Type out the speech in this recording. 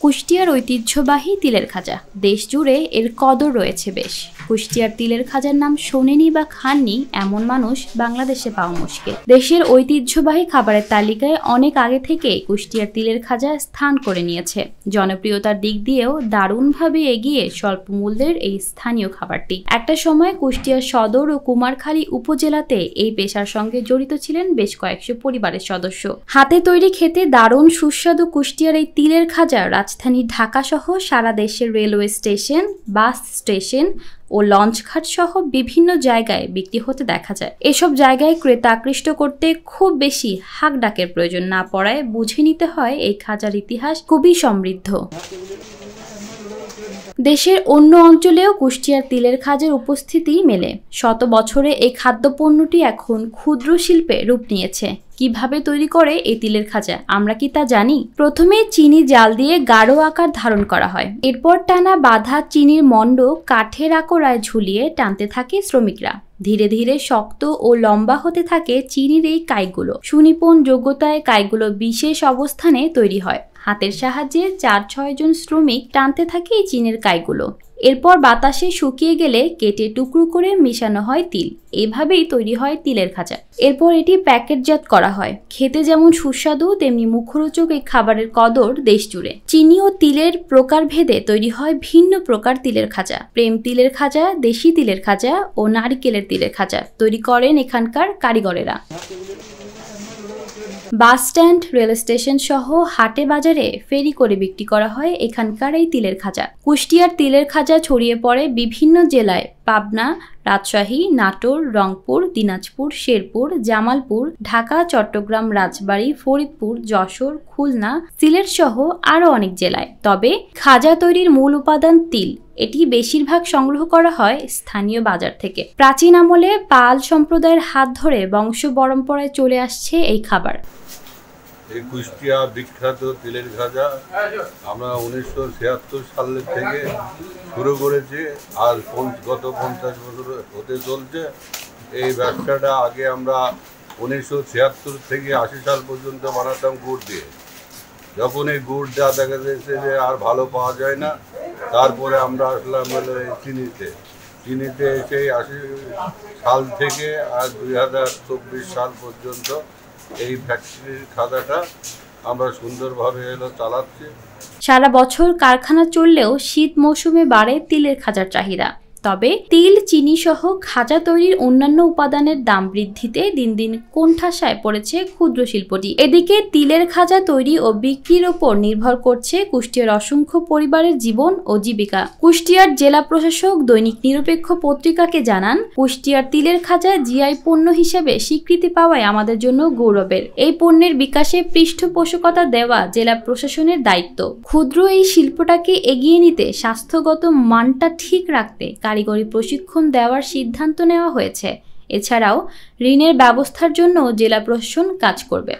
কুষ্টিয়ার ঐতিহ্যবাহী তিলের খাজা দেশ জুড়ে এর কদর রয়েছে বেশ। কুষ্টিয়ার তিলের খাজার নাম শোনেনি বা খাননি এমন মানুষ বাংলাদেশে পাওয়া মুশকিল। দেশের ঐতিহ্যবাহী খাবারের তালিকায় অনেক আগে থেকে কুষ্টিয়ার তিলের খাজা স্থান করে নিয়েছে। জনপ্রিয়তার দিক দিয়েও দারুণভাবে এগিয়ে স্বল্প মূল্যের এই স্থানীয় খাবারটি। একটা সময় কুষ্টিয়ার সদর ও কুমারখালী উপজেলাতে এই পেশার সঙ্গে জড়িত ছিলেন বেশ কয়েকশো পরিবারের সদস্য। হাতে তৈরি খেতে দারুণ সুস্বাদু কুষ্টিয়ার এই তিলের খাজা রাজধানী ঢাকা সহ সারা দেশের রেলওয়ে স্টেশন, বাস স্টেশন ও লঞ্চঘাট সহ বিভিন্ন জায়গায় বিক্রি হতে দেখা যায়। এসব জায়গায় ক্রেতা আকৃষ্ট করতে খুব বেশি হাক ডাকের প্রয়োজন না পড়ায় বুঝে নিতে হয় এই খাজার ইতিহাস খুবই সমৃদ্ধ। দেশের অন্য অঞ্চলেও কুষ্টিয়ার তিলের খাজার উপস্থিতি মেলে। শত বছরে এই খাদ্যপণ্যটি এখন ক্ষুদ্র শিল্পে রূপ নিয়েছে। কিভাবে তৈরি করে এই তিলের খাজা আমরা কি তা জানি? প্রথমে চিনি জাল দিয়ে গাঢ় আকার ধারণ করা হয়। এরপর টানা বাঁধা চিনির মণ্ড কাঠের আকড়ায় ঝুলিয়ে টানতে থাকে শ্রমিকরা। ধীরে ধীরে শক্ত ও লম্বা হতে থাকে চিনির এই কাইগুলো। সুনিপুণ যোগ্যতায় কাইগুলো বিশেষ অবস্থানে তৈরি হয়। হাতের সাহায্যে 4-6 জন শ্রমিক টানতে থাকে এই চিনির কাইগুলো। এরপর বাতাসে শুকিয়ে গেলে কেটে টুকরো করে মিশানো হয় তিল। এভাবেই তৈরি হয় তিলের খাজা। এরপর এটি প্যাকেটজাত করা হয়। খেতে যেমন সুস্বাদু তেমনি মুখরোচক এই খাবারের কদর দেশ জুড়ে। চিনি ও তিলের প্রকারভেদে তৈরি হয় ভিন্ন প্রকার তিলের খাজা। প্রেম তিলের খাজা, দেশি তিলের খাজা ও নারিকেলের তিলের খাজা তৈরি করেন এখানকার কারিগরেরা। বাস স্ট্যান্ড, রেল স্টেশন সহ হাটে বাজারে ফেরি করে বিক্রি করা হয় এখানকার এই তিলের খাজা। কুষ্টিয়ার তিলের খাজা ছড়িয়ে পড়ে বিভিন্ন জেলায়। পাবনা, রাজশাহী, নাটোর, রংপুর, দিনাজপুর, শেরপুর, জামালপুর, ঢাকা, চট্টগ্রাম, রাজবাড়ী, ফরিদপুর, যশোর, খুলনা, সিলেট সহ আরও অনেক জেলায়। তবে খাজা তৈরির মূল উপাদান তিল। এটি বেশিরভাগ সংগ্রহ করা হয় স্থানীয় বাজার থেকে। প্রাচীন আমলে পাল সম্প্রদায়ের হাত ধরে বংশ পরম্পরায় চলে আসছে এই খাবার। এই কুষ্টিয়া বিখ্যাত তিলের খাজা আমরা 1976 সালের থেকে শুরু করেছি, আর গত 50 বছর হতে চলছে এই ব্যবসাটা। আগে আমরা 1976 থেকে 80 সাল পর্যন্ত বানাতাম গুড় দিয়ে। যখন এই গুড়টা দেখা যাচ্ছে যে আর ভালো পাওয়া যায় না, তারপরে আমরা আসলাম চিনিতে এসে 80 সাল থেকে আর 2024 সাল পর্যন্ত এই ফ্যাক্টরির খাজাটা আমরা সুন্দরভাবে চালাচ্ছি। সারা বছর কারখানা চললেও শীত মৌসুমে বাড়ে তিলের খাজার চাহিদা। তবে তিল, চিনি সহ খাজা তৈরির অন্যান্য উপাদানের দাম বৃদ্ধিতে দিন দিন কোণঠাসায় পড়েছে ক্ষুদ্র শিল্পটি। এদিকে তিলের খাজা তৈরি ও বিক্রির ওপর নির্ভর করছে কুষ্টিয়ার অসংখ্য পরিবারের জীবন ও জীবিকা। কুষ্টিয়ার জেলা প্রশাসক দৈনিক নিরপেক্ষ পত্রিকাকে জানান, কুষ্টিয়ার তিলের খাজা জিআই পণ্য হিসেবে স্বীকৃতি পাওয়ায় আমাদের জন্য গৌরবের। এই পণ্যের বিকাশে পৃষ্ঠপোষকতা দেওয়া জেলা প্রশাসনের দায়িত্ব। ক্ষুদ্র এই শিল্পটাকে এগিয়ে নিতে স্বাস্থ্যগত মানটা ঠিক রাখতে কারিগরি প্রশিক্ষণ দেওয়ার সিদ্ধান্ত নেওয়া হয়েছে। এছাড়াও ঋণের ব্যবস্থার জন্য জেলা প্রশাসন কাজ করবে।